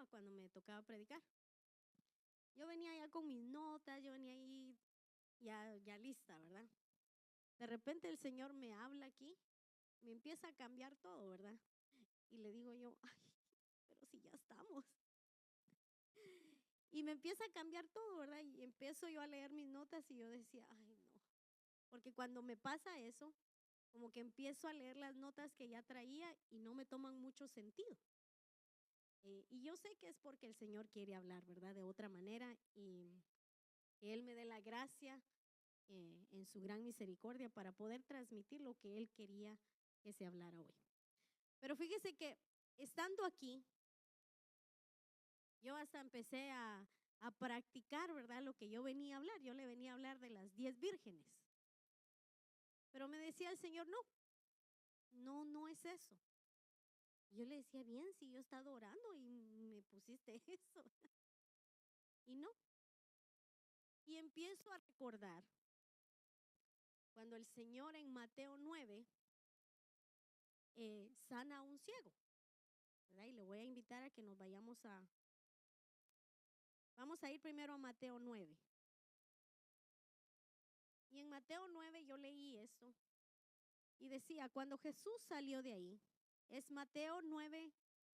pasaba cuando me tocaba predicar. Yo venía ya con mis notas, yo venía ahí ya lista, ¿verdad? De repente el Señor me habla aquí, me empieza a cambiar todo, ¿verdad? Y le digo yo, ay, pero si ya estamos. Y me empieza a cambiar todo, ¿verdad? Y empiezo yo a leer mis notas y yo decía, ay, no. Porque cuando me pasa eso, como que empiezo a leer las notas que ya traía y no me toman mucho sentido. Y yo sé que es porque el Señor quiere hablar, ¿verdad? De otra manera y que Él me dé la gracia en su gran misericordia para poder transmitir lo que Él quería que se hablara hoy. Pero fíjese que estando aquí, yo hasta empecé a practicar, ¿verdad? Lo que yo venía a hablar. Yo le venía a hablar de las 10 vírgenes. Pero me decía el Señor, no es eso. Yo le decía, bien, si yo he estado orando y me pusiste eso. Y no. Y empiezo a recordar cuando el Señor en Mateo 9 sana a un ciego, ¿verdad? Y le voy a invitar a que nos vamos a ir primero a Mateo 9. Y en Mateo 9 yo leí esto y decía, cuando Jesús salió de ahí, es Mateo 9,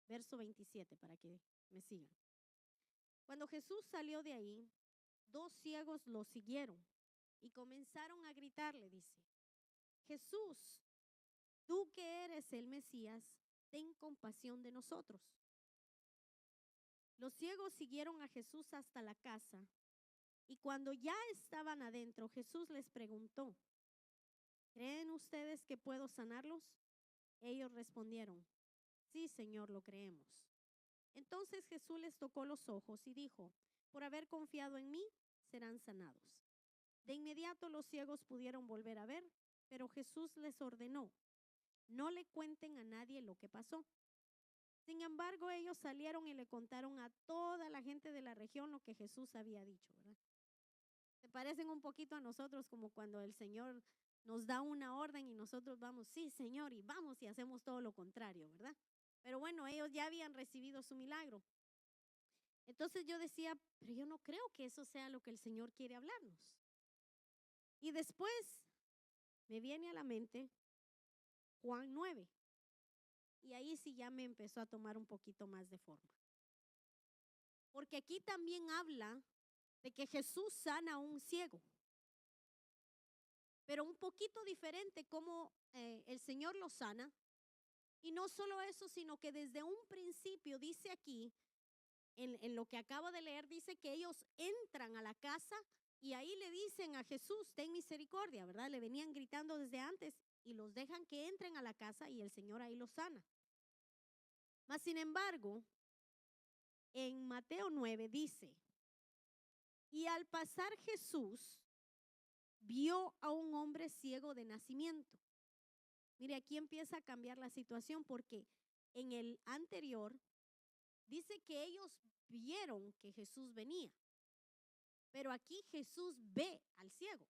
verso 27, para que me sigan. Cuando Jesús salió de ahí, 2 ciegos lo siguieron y comenzaron a gritarle, dice, Jesús, tú que eres el Mesías, ten compasión de nosotros. Los ciegos siguieron a Jesús hasta la casa y cuando ya estaban adentro, Jesús les preguntó, ¿creen ustedes que puedo sanarlos? Ellos respondieron, sí, Señor, lo creemos. Entonces Jesús les tocó los ojos y dijo, por haber confiado en mí, serán sanados. De inmediato los ciegos pudieron volver a ver, pero Jesús les ordenó, no le cuenten a nadie lo que pasó. Sin embargo, ellos salieron y le contaron a toda la gente de la región lo que Jesús había dicho, ¿verdad? Se parecen un poquito a nosotros como cuando el Señor nos da una orden y nosotros vamos, sí, Señor, y vamos y hacemos todo lo contrario, ¿verdad? Pero bueno, ellos ya habían recibido su milagro. Entonces yo decía, pero yo no creo que eso sea lo que el Señor quiere hablarnos. Y después me viene a la mente Juan 9. Y ahí sí ya me empezó a tomar un poquito más de forma. Porque aquí también habla de que Jesús sana a un ciego. Pero un poquito diferente como el Señor lo sana. Y no solo eso, sino que desde un principio dice aquí, en lo que acabo de leer, dice que ellos entran a la casa y ahí le dicen a Jesús, ten misericordia, ¿verdad? Le venían gritando desde antes y los dejan que entren a la casa y el Señor ahí los sana. Mas, sin embargo, en Mateo 9 dice, y al pasar Jesús vio a un hombre ciego de nacimiento. Mire, aquí empieza a cambiar la situación porque en el anterior dice que ellos vieron que Jesús venía, pero aquí Jesús ve al ciego.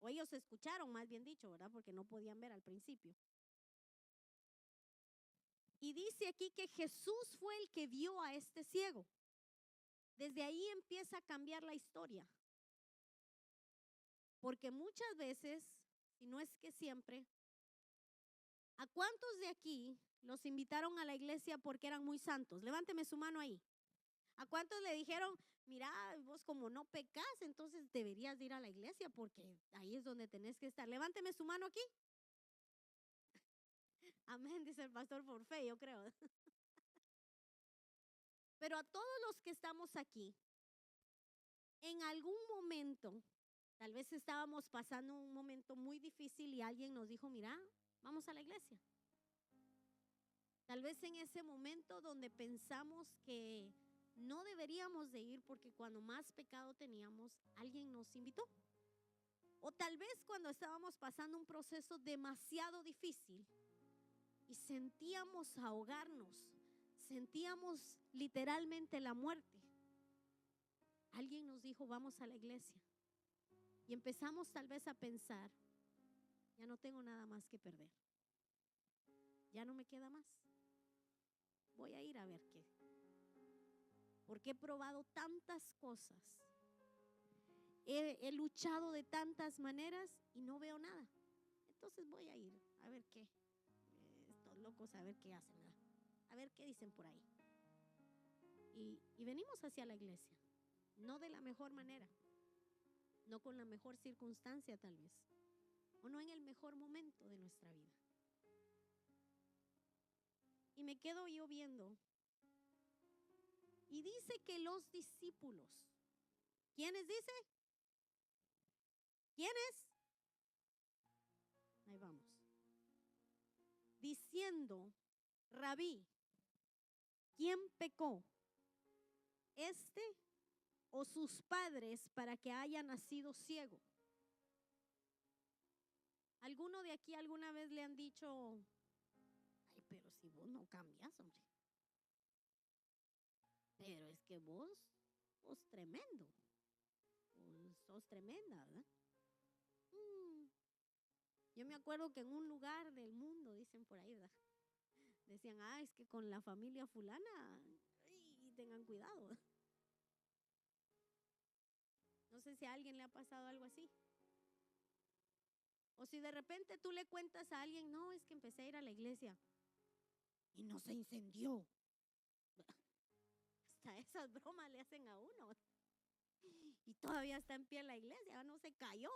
O ellos escucharon, más bien dicho, ¿verdad? Porque no podían ver al principio. Y dice aquí que Jesús fue el que vio a este ciego. Desde ahí empieza a cambiar la historia. Porque muchas veces, si no es que siempre, ¿a cuántos de aquí los invitaron a la iglesia porque eran muy santos? Levánteme su mano ahí. ¿A cuántos le dijeron, mira, vos como no pecas, entonces deberías de ir a la iglesia porque ahí es donde tenés que estar? Levánteme su mano aquí. Amén, dice el pastor por fe, yo creo. Pero a todos los que estamos aquí, en algún momento, tal vez estábamos pasando un momento muy difícil y alguien nos dijo, mira, vamos a la iglesia. Tal vez en ese momento donde pensamos que no deberíamos de ir porque cuando más pecado teníamos, alguien nos invitó. O tal vez cuando estábamos pasando un proceso demasiado difícil y sentíamos ahogarnos, sentíamos literalmente la muerte. Alguien nos dijo, vamos a la iglesia. Y empezamos tal vez a pensar, ya no tengo nada más que perder. Ya no me queda más. Voy a ir a ver qué. porque he probado tantas cosas, he luchado de tantas maneras y no veo nada. Entonces voy a ir a ver qué, estos locos a ver qué hacen, ¿verdad? A ver qué dicen por ahí. Y venimos hacia la iglesia, no de la mejor manera, no con la mejor circunstancia tal vez, o no en el mejor momento de nuestra vida. Y me quedo yo viendo, y dice que los discípulos, ¿quiénes dice? ¿Quiénes? Ahí vamos. Diciendo, Rabí, ¿quién pecó? ¿Este o sus padres para que haya nacido ciego? ¿Alguno de aquí alguna vez le han dicho, ay, pero si vos no cambias, hombre? Pero es que vos tremendo, vos sos tremenda, ¿verdad? Yo me acuerdo que en un lugar del mundo, dicen por ahí, ¿verdad? Decían, es que con la familia fulana, y tengan cuidado. No sé si a alguien le ha pasado algo así. O si de repente tú le cuentas a alguien, no, es que empecé a ir a la iglesia y no se incendió. Hasta esas bromas le hacen a uno. Y todavía está en pie la iglesia, no se cayó.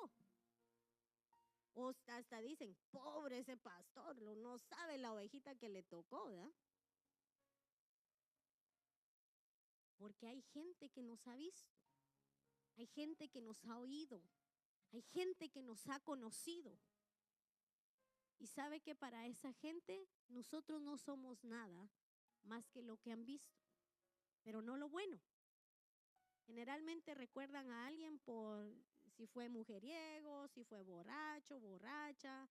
O hasta dicen, pobre ese pastor, no sabe la ovejita que le tocó, ¿verdad? Porque hay gente que nos ha visto, hay gente que nos ha oído, hay gente que nos ha conocido. Y sabe que para esa gente nosotros no somos nada más que lo que han visto, pero no lo bueno. Generalmente recuerdan a alguien por si fue mujeriego, si fue borracho, borracha,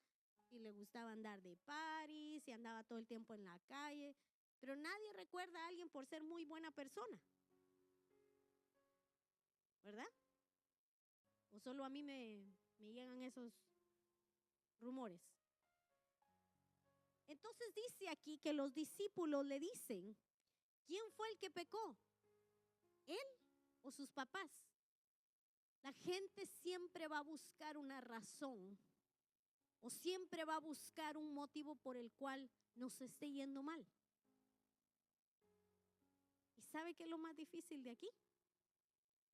si le gustaba andar de party, si andaba todo el tiempo en la calle, pero nadie recuerda a alguien por ser muy buena persona, ¿verdad? O solo a mí me llegan esos rumores. Entonces dice aquí que los discípulos le dicen, ¿quién fue el que pecó? ¿Él o sus papás? La gente siempre va a buscar una razón o siempre va a buscar un motivo por el cual nos esté yendo mal. ¿Y sabe qué es lo más difícil de aquí?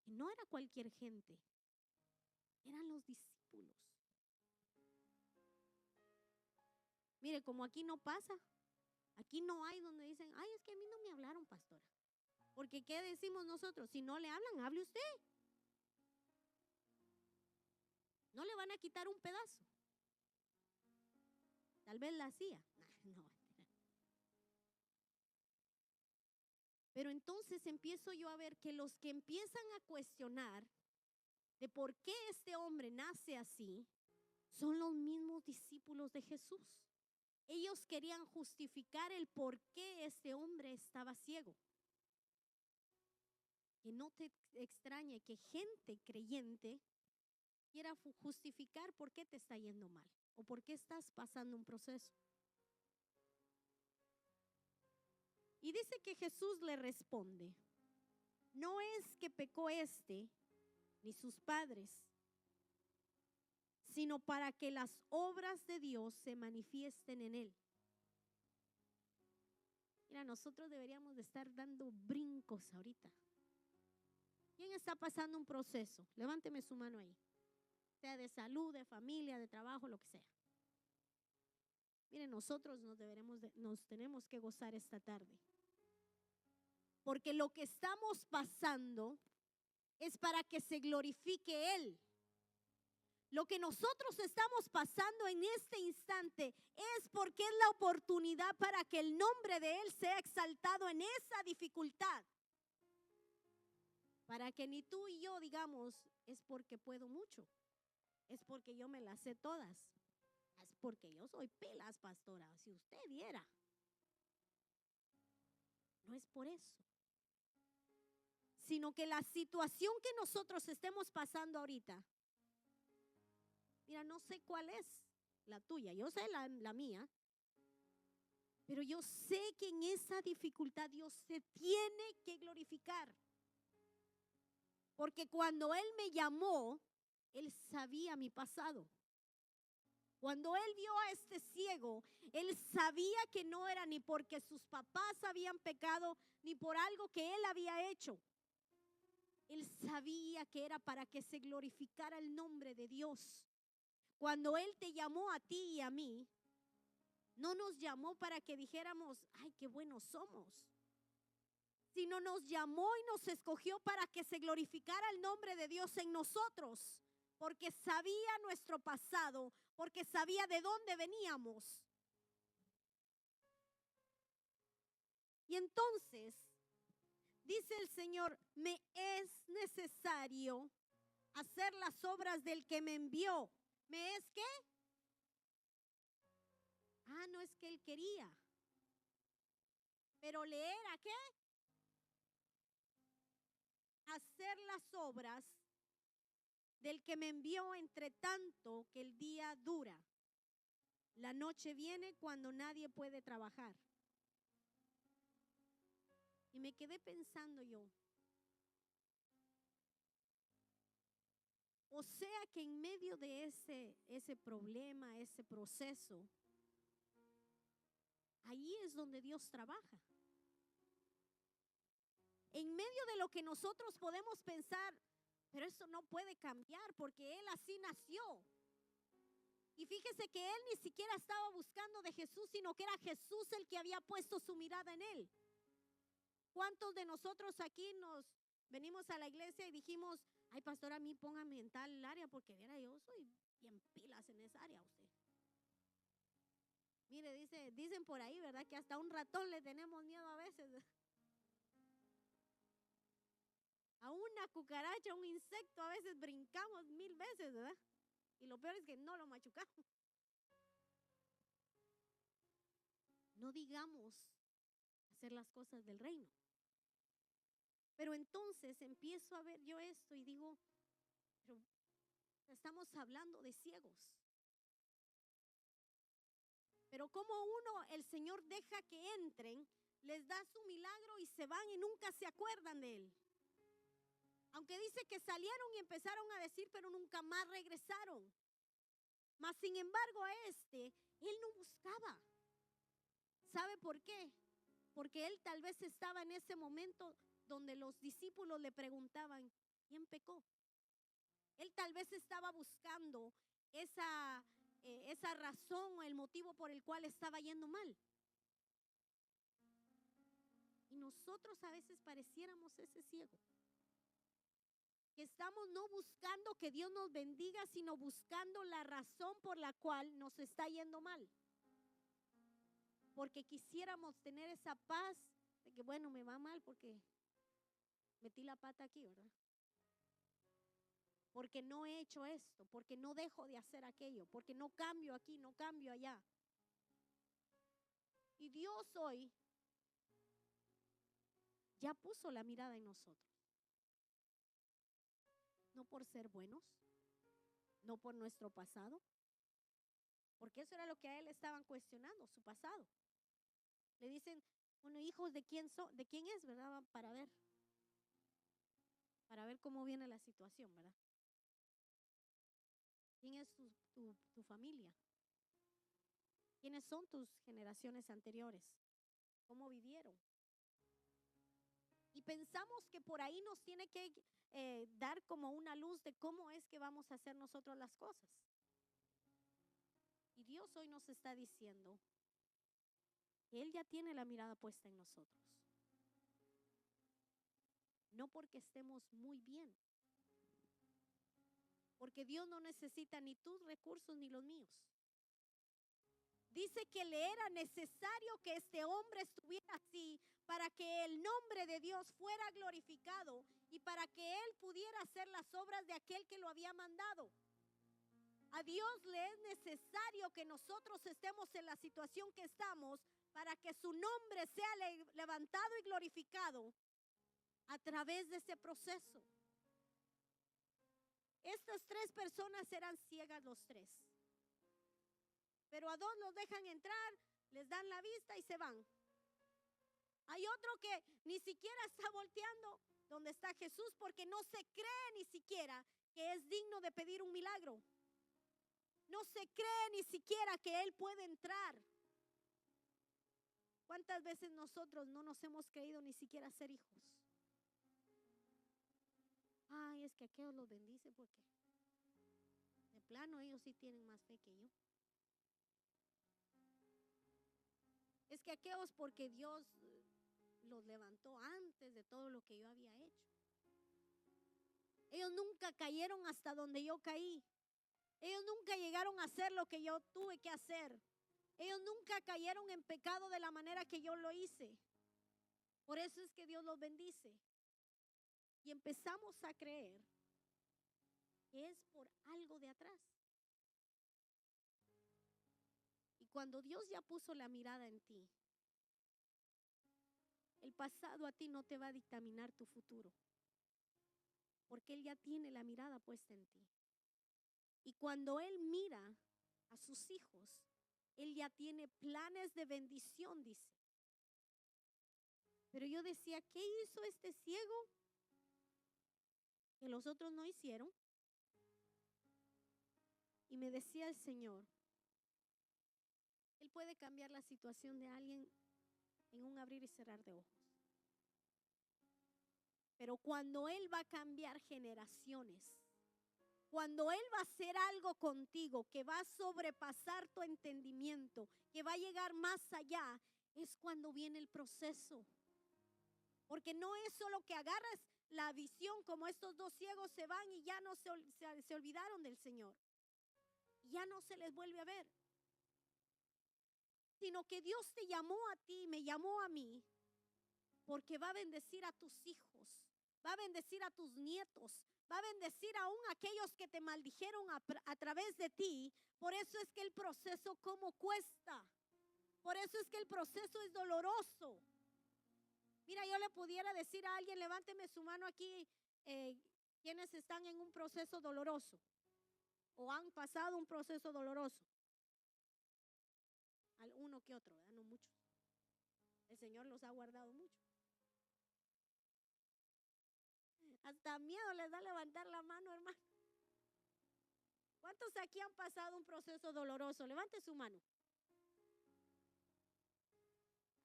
Que no era cualquier gente, eran los discípulos. Mire, como aquí no pasa, aquí no hay donde dicen, ay, es que a mí no me hablaron, pastora. Porque ¿qué decimos nosotros? Si no le hablan, hable usted. No le van a quitar un pedazo. Tal vez la hacía. No. Pero entonces empiezo yo a ver que los que empiezan a cuestionar de por qué este hombre nace así son los mismos discípulos de Jesús. Ellos querían justificar el por qué este hombre estaba ciego. Que no te extrañe que gente creyente quiera justificar por qué te está yendo mal o por qué estás pasando un proceso. Y dice que Jesús le responde, no es que pecó este ni sus padres, sino para que las obras de Dios se manifiesten en él. Mira, nosotros deberíamos de estar dando brincos ahorita. ¿Quién está pasando un proceso? Levánteme su mano ahí. Sea de salud, de familia, de trabajo, lo que sea. Miren, nosotros nos tenemos que gozar esta tarde. Porque lo que estamos pasando es para que se glorifique Él. Lo que nosotros estamos pasando en este instante es porque es la oportunidad para que el nombre de Él sea exaltado en esa dificultad. Para que ni tú y yo digamos, es porque puedo mucho, es porque yo me las sé todas, es porque yo soy pilas, pastora, si usted viera. No es por eso, sino que la situación que nosotros estemos pasando ahorita, mira, no sé cuál es la tuya, yo sé la mía, Pero yo sé que en esa dificultad Dios se tiene que glorificar. Porque cuando Él me llamó, Él sabía mi pasado. Cuando Él vio a este ciego, Él sabía que no era ni porque sus papás habían pecado, ni por algo que Él había hecho. Él sabía que era para que se glorificara el nombre de Dios. Cuando Él te llamó a ti y a mí, no nos llamó para que dijéramos, ay, qué buenos somos, sino nos llamó y nos escogió para que se glorificara el nombre de Dios en nosotros, porque sabía nuestro pasado, porque sabía de dónde veníamos. Y entonces, dice el Señor, me es necesario hacer las obras del que me envió. ¿Me es qué? No es que Él quería, pero le era ¿qué? Hacer las obras del que me envió, entre tanto que el día dura. La noche viene cuando nadie puede trabajar. Y me quedé pensando yo, o sea que en medio de ese problema, ese proceso, ahí es donde Dios trabaja. En medio de lo que nosotros podemos pensar, pero eso no puede cambiar porque Él así nació. Y fíjese que Él ni siquiera estaba buscando de Jesús, sino que era Jesús el que había puesto su mirada en Él. ¿Cuántos de nosotros aquí nos venimos a la iglesia y dijimos, ay, pastor, a mí póngame en tal área porque viera, yo soy bien pilas en esa área usted? Mire, dicen por ahí, ¿verdad? Que hasta un ratón le tenemos miedo a veces. A una cucaracha, a un insecto, a veces brincamos 1000 veces, ¿verdad? Y lo peor es que no lo machucamos. No digamos hacer las cosas del reino. Pero entonces empiezo a ver yo esto y digo, pero estamos hablando de ciegos. Pero como el Señor deja que entren, les da su milagro y se van y nunca se acuerdan de Él. Aunque dice que salieron y empezaron a decir, pero nunca más regresaron. Mas sin embargo a Él no buscaba. ¿Sabe por qué? Porque Él tal vez estaba en ese momento donde los discípulos le preguntaban, ¿quién pecó? Él tal vez estaba buscando esa razón o el motivo por el cual estaba yendo mal. Y nosotros a veces pareciéramos ese ciego, que estamos no buscando que Dios nos bendiga, sino buscando la razón por la cual nos está yendo mal. Porque quisiéramos tener esa paz de que, bueno, me va mal porque metí la pata aquí, ¿verdad? Porque no he hecho esto, porque no dejo de hacer aquello, porque no cambio aquí, no cambio allá. Y Dios hoy ya puso la mirada en nosotros. No por ser buenos, no por nuestro pasado, porque eso era lo que a Él estaban cuestionando, su pasado. Le dicen, bueno, hijos, ¿de quién es, verdad? Para ver cómo viene la situación, ¿verdad? ¿Quién es tu familia? ¿Quiénes son tus generaciones anteriores? ¿Cómo vivieron? Y pensamos que por ahí nos tiene que dar como una luz de cómo es que vamos a hacer nosotros las cosas. Y Dios hoy nos está diciendo que Él ya tiene la mirada puesta en nosotros. No porque estemos muy bien, porque Dios no necesita ni tus recursos ni los míos. Dice que le era necesario que este hombre estuviera así para que el nombre de Dios fuera glorificado y para que Él pudiera hacer las obras de aquel que lo había mandado. A Dios le es necesario que nosotros estemos en la situación que estamos para que su nombre sea levantado y glorificado a través de ese proceso. Estas 3 personas eran ciegas los 3. Pero a 2 los dejan entrar les dan la vista y se van. Hay otro que ni siquiera está volteando donde está Jesús porque no se cree ni siquiera que es digno de pedir un milagro. No se cree ni siquiera que Él puede entrar. ¿Cuántas veces nosotros no nos hemos creído ni siquiera ser hijos? Ay, es que aquellos los bendice porque de plano ellos sí tienen más fe que yo. Es que aquellos porque Dios los levantó antes de todo lo que yo había hecho. Ellos nunca cayeron hasta donde yo caí. Ellos nunca llegaron a hacer lo que yo tuve que hacer. Ellos nunca cayeron en pecado de la manera que yo lo hice. Por eso es que Dios los bendice. Y empezamos a creer que es por algo de atrás. Y cuando Dios ya puso la mirada en ti, el pasado a ti no te va a dictaminar tu futuro, porque Él ya tiene la mirada puesta en ti. Y cuando Él mira a sus hijos, Él ya tiene planes de bendición, dice. Pero yo decía, ¿qué hizo este ciego que los otros no hicieron? Y me decía el Señor, Él puede cambiar la situación de alguien en un abrir y cerrar de ojos. Pero cuando Él va a cambiar generaciones, cuando Él va a hacer algo contigo que va a sobrepasar tu entendimiento, que va a llegar más allá, es cuando viene el proceso. Porque no es solo que agarras la visión como estos dos ciegos se van y ya no se olvidaron del Señor. Ya no se les vuelve a ver. Sino que Dios te llamó a ti, me llamó a mí, porque va a bendecir a tus hijos, va a bendecir a tus nietos, va a bendecir aún a aquellos que te maldijeron a través de ti. Por eso es que el proceso como cuesta. Por eso es que el proceso es doloroso. Mira, yo le pudiera decir a alguien, levánteme su mano aquí, quienes están en un proceso doloroso o han pasado un proceso doloroso. Uno que otro, ¿verdad? No muchos. El Señor los ha guardado mucho. Hasta miedo les da levantar la mano, hermano. ¿Cuántos aquí han pasado un proceso doloroso? Levante su mano.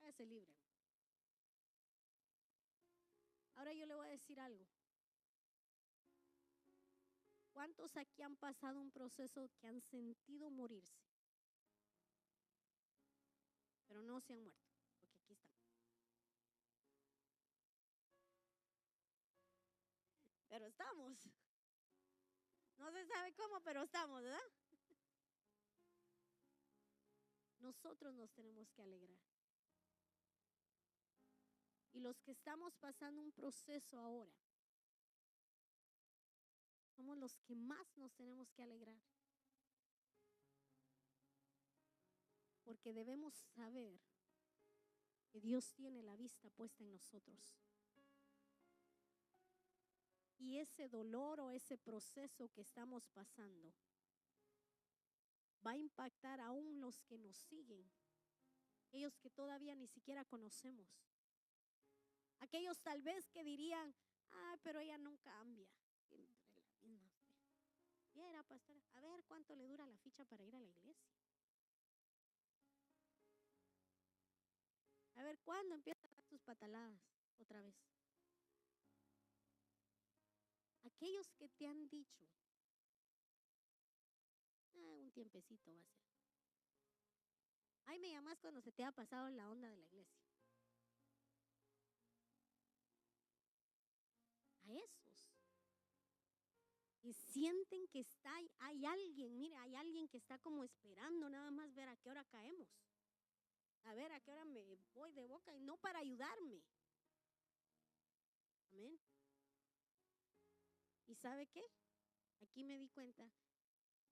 Hágase libre. Ahora yo le voy a decir algo. ¿Cuántos aquí han pasado un proceso que han sentido morirse? Pero no se han muerto, porque aquí están. Pero estamos. No se sabe cómo, pero estamos, ¿verdad? Nosotros nos tenemos que alegrar. Y los que estamos pasando un proceso ahora, somos los que más nos tenemos que alegrar. Porque debemos saber que Dios tiene la vista puesta en nosotros. Y ese dolor o ese proceso que estamos pasando va a impactar aún los que nos siguen, aquellos que todavía ni siquiera conocemos, aquellos tal vez que dirían, pero ella no cambia. Viera, pastora, a ver cuánto le dura la ficha para ir a la iglesia. A ver cuándo empieza a dar sus pataladas otra vez. Aquellos que te han dicho, un tiempecito va a ser. Ahí me llamas cuando se te ha pasado la onda de la iglesia. A esos que sienten que hay alguien, mire, hay alguien que está como esperando nada más ver a qué hora caemos. A ver a qué hora me voy de boca y no para ayudarme. Amén. ¿Y sabe qué? Aquí me di cuenta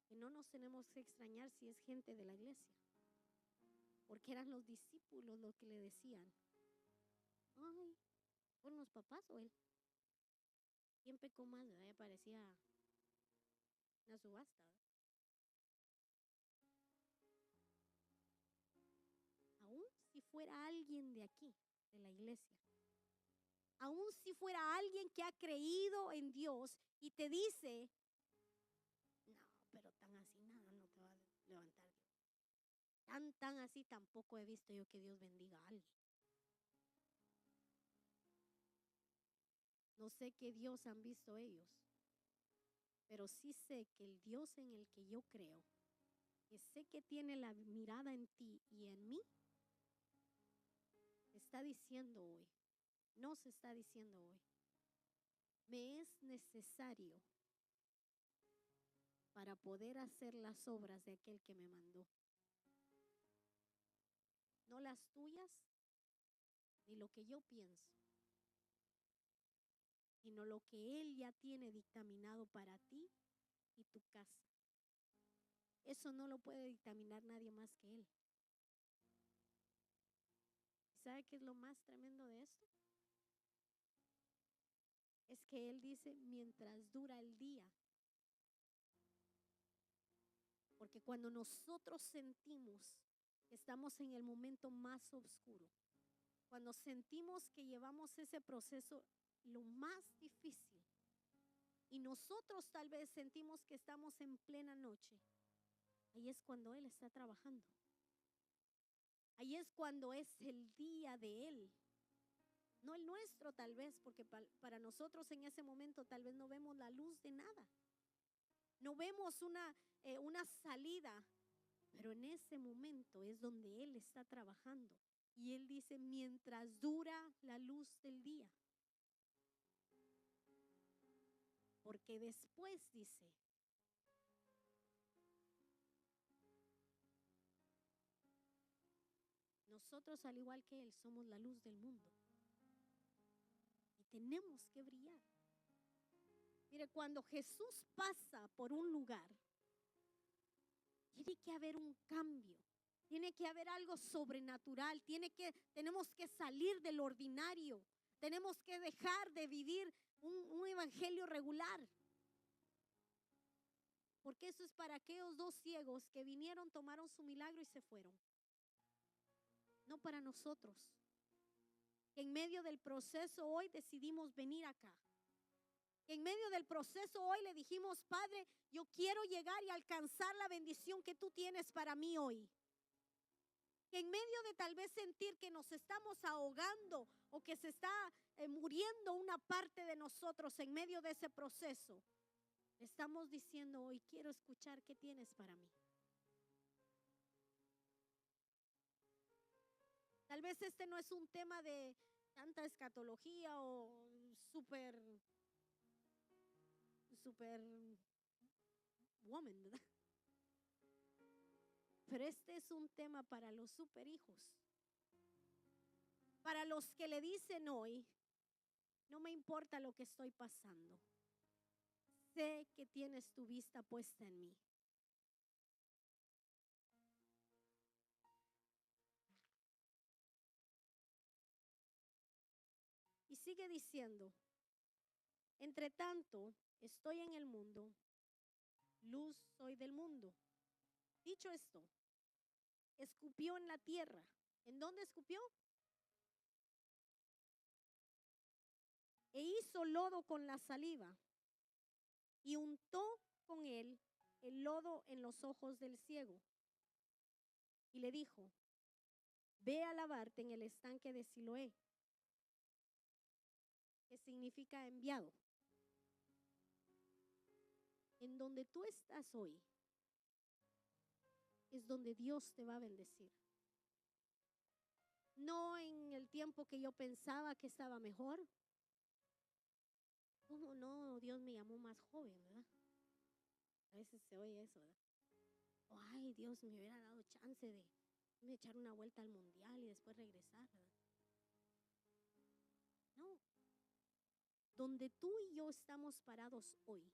que no nos tenemos que extrañar si es gente de la iglesia. Porque eran los discípulos los que le decían, ay, ¿fueron los papás o él? ¿Quién pecó más? ¿Verdad? Parecía una subasta, ¿verdad? fuera alguien de aquí, de la iglesia, aún si fuera alguien que ha creído en Dios y te dice, no, pero tan así nada, no te va a levantar Dios. Tan así tampoco he visto yo que Dios bendiga a alguien. No sé qué Dios han visto ellos, pero sí sé que el Dios en el que yo creo, que sé que tiene la mirada en ti y en mí, está diciendo hoy, nos está diciendo hoy, me es necesario para poder hacer las obras de aquel que me mandó. No las tuyas, ni lo que yo pienso, sino lo que Él ya tiene dictaminado para ti y tu casa. Eso no lo puede dictaminar nadie más que Él. ¿Sabe qué es lo más tremendo de esto? Es que Él dice, mientras dura el día. Porque cuando nosotros sentimos que estamos en el momento más oscuro, cuando sentimos que llevamos ese proceso lo más difícil, y nosotros tal vez sentimos que estamos en plena noche, ahí es cuando Él está trabajando. Ahí es cuando es el día de Él. No el nuestro tal vez, porque para nosotros en ese momento tal vez no vemos la luz de nada. No vemos una salida, pero en ese momento es donde Él está trabajando. Y Él dice, mientras dura la luz del día. Porque después dice, nosotros al igual que Él somos la luz del mundo. Y tenemos que brillar. Mire, cuando Jesús pasa por un lugar, tiene que haber un cambio, tiene que haber algo sobrenatural, tenemos que salir del ordinario, tenemos que dejar de vivir un evangelio regular. Porque eso es para aquellos 2 ciegos que vinieron, tomaron su milagro y se fueron. No para nosotros, que en medio del proceso hoy decidimos venir acá. Que en medio del proceso hoy le dijimos, Padre, yo quiero llegar y alcanzar la bendición que tú tienes para mí hoy. Que en medio de tal vez sentir que nos estamos ahogando o que se está muriendo una parte de nosotros en medio de ese proceso, estamos diciendo hoy, quiero escuchar qué tienes para mí. Tal vez este no es un tema de tanta escatología o super woman, ¿verdad? Pero este es un tema para los super hijos. Para los que le dicen hoy, no me importa lo que estoy pasando. Sé que tienes tu vista puesta en mí. Y sigue diciendo, entre tanto, estoy en el mundo, luz soy del mundo. Dicho esto, escupió en la tierra. ¿En dónde escupió? E hizo lodo con la saliva y untó con él el lodo en los ojos del ciego. Y le dijo, ve a lavarte en el estanque de Siloé, que significa enviado. En donde tú estás hoy es donde Dios te va a bendecir. No en el tiempo que yo pensaba que estaba mejor. ¿Cómo no? Dios me llamó más joven, ¿verdad? A veces se oye eso, ¿verdad? O, ay, Dios me hubiera dado chance de echar una vuelta al mundial y después regresar, ¿verdad? No. Donde tú y yo estamos parados hoy,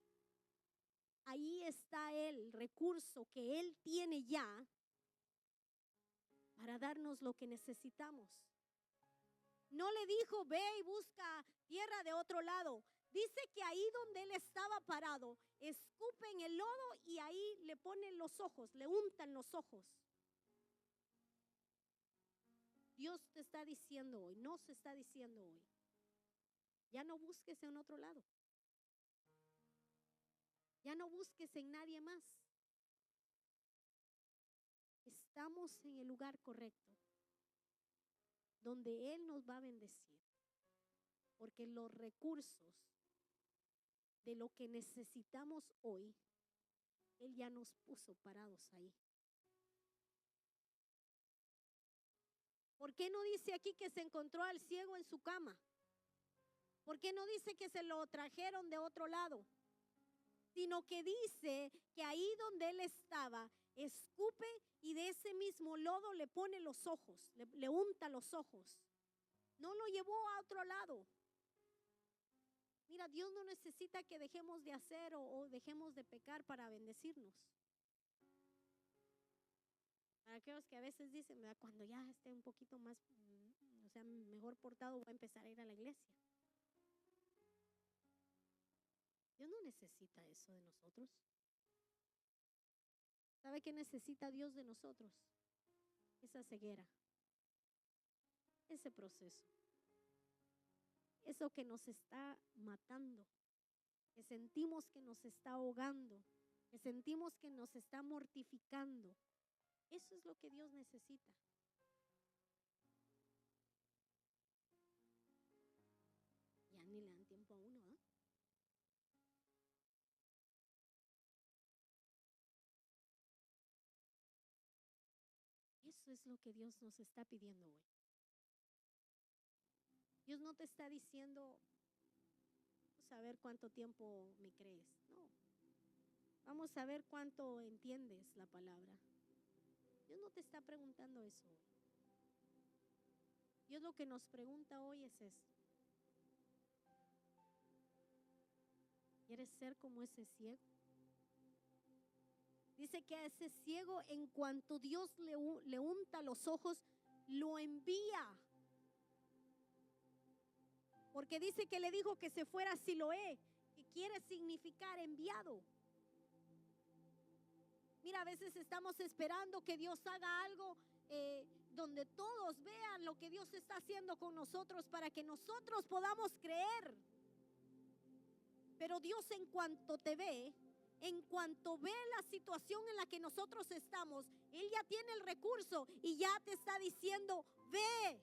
ahí está el recurso que Él tiene ya para darnos lo que necesitamos. No le dijo, ve y busca tierra de otro lado. Dice que ahí donde Él estaba parado, escupen el lodo y ahí le ponen los ojos, le untan los ojos. Dios te está diciendo hoy, nos está diciendo hoy, ya no busques en otro lado. Ya no busques en nadie más. Estamos en el lugar correcto, donde Él nos va a bendecir. Porque los recursos de lo que necesitamos hoy, Él ya nos puso parados ahí. ¿Por qué no dice aquí que se encontró al ciego en su cama? ¿Por qué no dice que se lo trajeron de otro lado? Sino que dice que ahí donde él estaba, escupe y de ese mismo lodo le pone los ojos, le unta los ojos. No lo llevó a otro lado. Mira, Dios no necesita que dejemos de hacer o dejemos de pecar para bendecirnos. Para aquellos que a veces dicen, ¿verdad? Cuando ya esté un poquito más, o sea, mejor portado, voy a empezar a ir a la iglesia. Dios no necesita eso de nosotros. ¿Sabe qué necesita Dios de nosotros? Esa ceguera, ese proceso, eso que nos está matando, que sentimos que nos está ahogando, que sentimos que nos está mortificando. Eso es lo que Dios necesita. Ya ni le dan tiempo a uno, ¿eh? Eso es lo que Dios nos está pidiendo hoy. Dios no te está diciendo, vamos a ver cuánto tiempo me crees. No. Vamos a ver cuánto entiendes la palabra. Dios no te está preguntando eso hoy. Dios lo que nos pregunta hoy es esto. ¿Quieres ser como ese ciego? Dice que a ese ciego, en cuanto Dios le unta los ojos, lo envía. Porque dice que le dijo que se fuera a Siloé, que quiere significar enviado. Mira, a veces estamos esperando que Dios haga algo donde todos vean lo que Dios está haciendo con nosotros para que nosotros podamos creer. Pero Dios, en cuanto te ve, en cuanto ve la situación en la que nosotros estamos, Él ya tiene el recurso y ya te está diciendo, ve,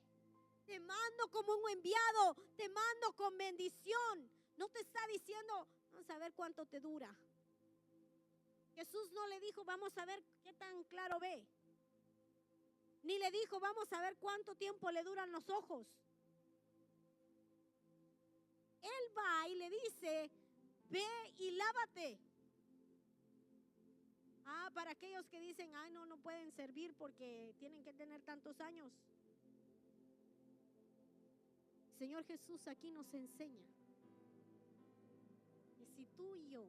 te mando como un enviado, te mando con bendición. No te está diciendo, vamos a ver cuánto te dura. Jesús no le dijo, vamos a ver qué tan claro ve. Ni le dijo, vamos a ver cuánto tiempo le duran los ojos. Él va y le dice, ve y lávate. Para aquellos que dicen, ay, no pueden servir porque tienen que tener tantos años. El Señor Jesús aquí nos enseña que si tú y yo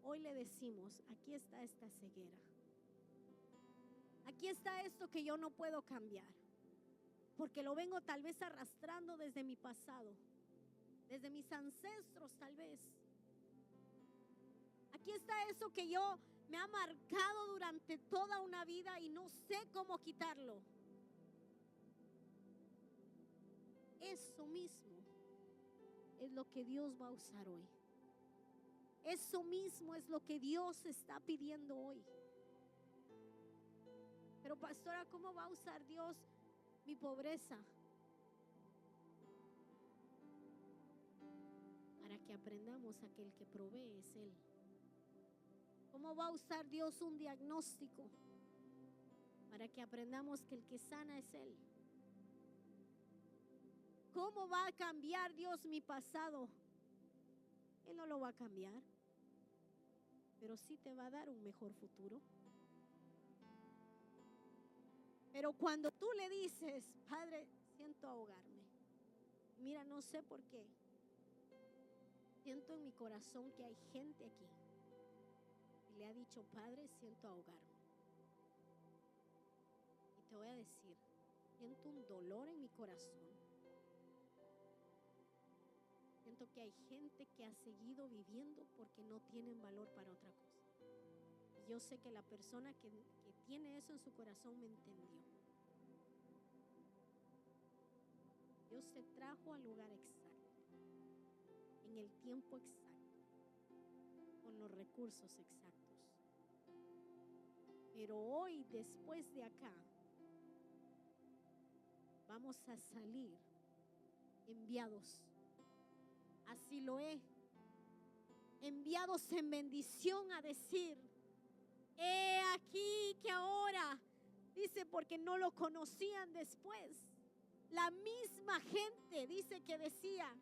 hoy le decimos, aquí está esta ceguera, aquí está esto que yo no puedo cambiar, porque lo vengo tal vez arrastrando desde mi pasado, desde mis ancestros tal vez. Aquí está eso que yo me ha marcado durante toda una vida y no sé cómo quitarlo. Eso mismo es lo que Dios va a usar hoy. Eso mismo es lo que Dios está pidiendo hoy. Pero pastora, ¿cómo va a usar Dios mi pobreza? Para que aprendamos a que el que provee es Él. ¿Cómo va a usar Dios un diagnóstico? Para que aprendamos que el que sana es Él. ¿Cómo va a cambiar Dios mi pasado? Él no lo va a cambiar, pero sí te va a dar un mejor futuro. Pero cuando tú le dices, Padre, siento ahogarme. Mira, no sé por qué. Siento en mi corazón que hay gente aquí y le ha dicho, Padre, siento ahogarme. Y te voy a decir, siento un dolor en mi corazón. Siento que hay gente que ha seguido viviendo porque no tienen valor para otra cosa. Y yo sé que la persona que tiene eso en su corazón me entendió. Dios te trajo al lugar exacto, en el tiempo exacto, con los recursos exactos. Pero hoy, después de acá, vamos a salir enviados. Así lo he. Enviados en bendición a decir: he aquí que ahora, dice, porque no lo conocían después. La misma gente dice que decía.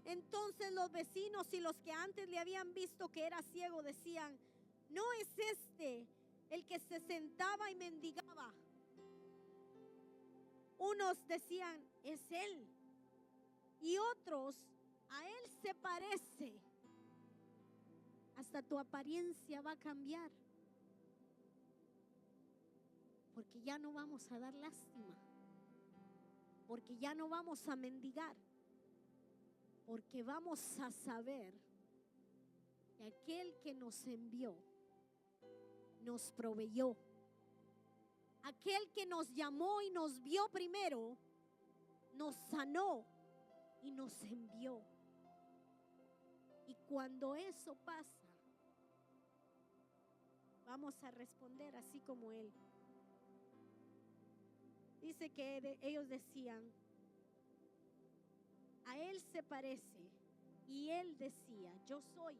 Entonces los vecinos y los que antes le habían visto que era ciego decían: ¿no es este el que se sentaba y mendigaba? Unos decían: es él. Y otros: a él se parece. Hasta tu apariencia va a cambiar. Porque ya no vamos a dar lástima. Porque ya no vamos a mendigar. Porque vamos a saber que aquel que nos envió nos proveyó. Aquel que nos llamó y nos vio primero, nos sanó y nos envió. Y cuando eso pasa, vamos a responder así como él. Dice que ellos decían: a él se parece. Y él decía: yo soy.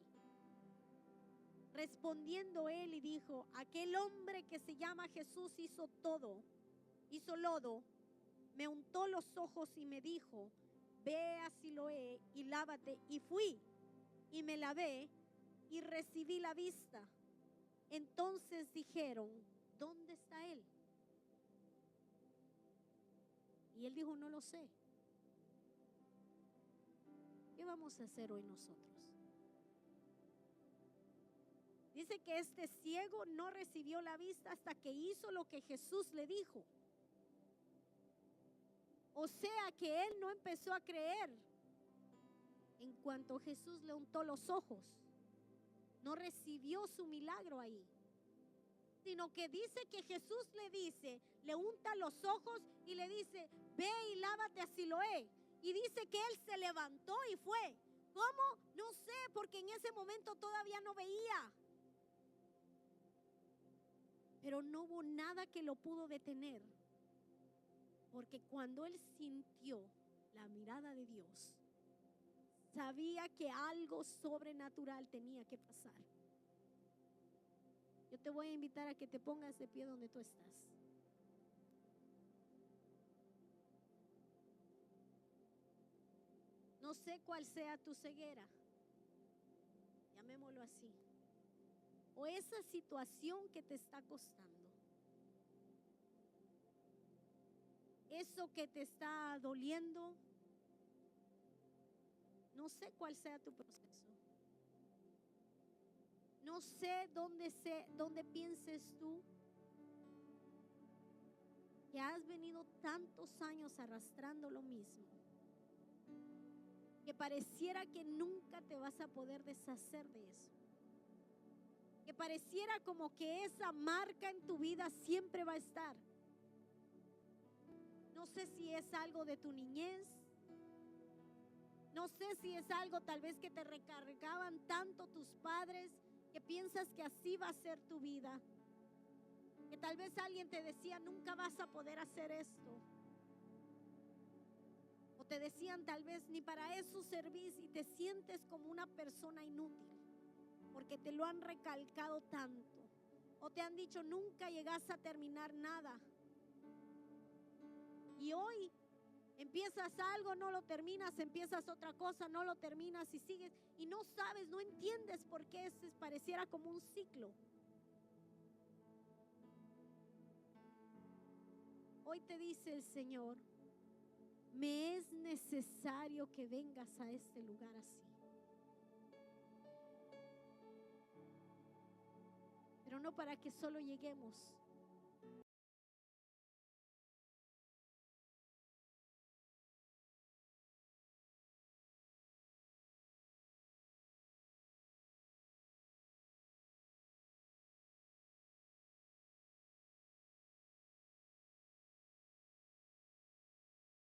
Respondiendo él y dijo: aquel hombre que se llama Jesús hizo lodo, me untó los ojos y me dijo: ve a Siloé y lávate. Y fui y me lavé y recibí la vista. Entonces dijeron: ¿dónde está él? Y él dijo: no lo sé. ¿Qué vamos a hacer hoy nosotros? Dice que este ciego no recibió la vista hasta que hizo lo que Jesús le dijo. O sea que él no empezó a creer en cuanto Jesús le untó los ojos. No recibió su milagro ahí, sino que dice que Jesús le dice, le unta los ojos y le dice: ve y lávate a Siloé. Y dice que él se levantó y fue. ¿Cómo? No sé, porque en ese momento todavía no veía. Pero no hubo nada que lo pudo detener, porque cuando él sintió la mirada de Dios, sabía que algo sobrenatural tenía que pasar. Yo te voy a invitar a que te pongas de pie donde tú estás. No sé cuál sea tu ceguera, llamémoslo así, o esa situación que te está costando, eso que te está doliendo. No sé cuál sea tu proceso. No sé dónde pienses tú que has venido tantos años arrastrando lo mismo, que pareciera que nunca te vas a poder deshacer de eso, que pareciera como que esa marca en tu vida siempre va a estar. No sé si es algo de tu niñez. No sé si es algo tal vez que te recargaban tanto tus padres, que piensas que así va a ser tu vida. Que tal vez alguien te decía: nunca vas a poder hacer esto. O te decían tal vez: ni para eso servís, y te sientes como una persona inútil, porque te lo han recalcado tanto. O te han dicho: nunca llegas a terminar nada. Y hoy empiezas algo, no lo terminas, empiezas otra cosa, no lo terminas y sigues y no sabes, no entiendes por qué pareciera como un ciclo. Hoy te dice el Señor: me es necesario que vengas a este lugar así. Pero no para que solo lleguemos,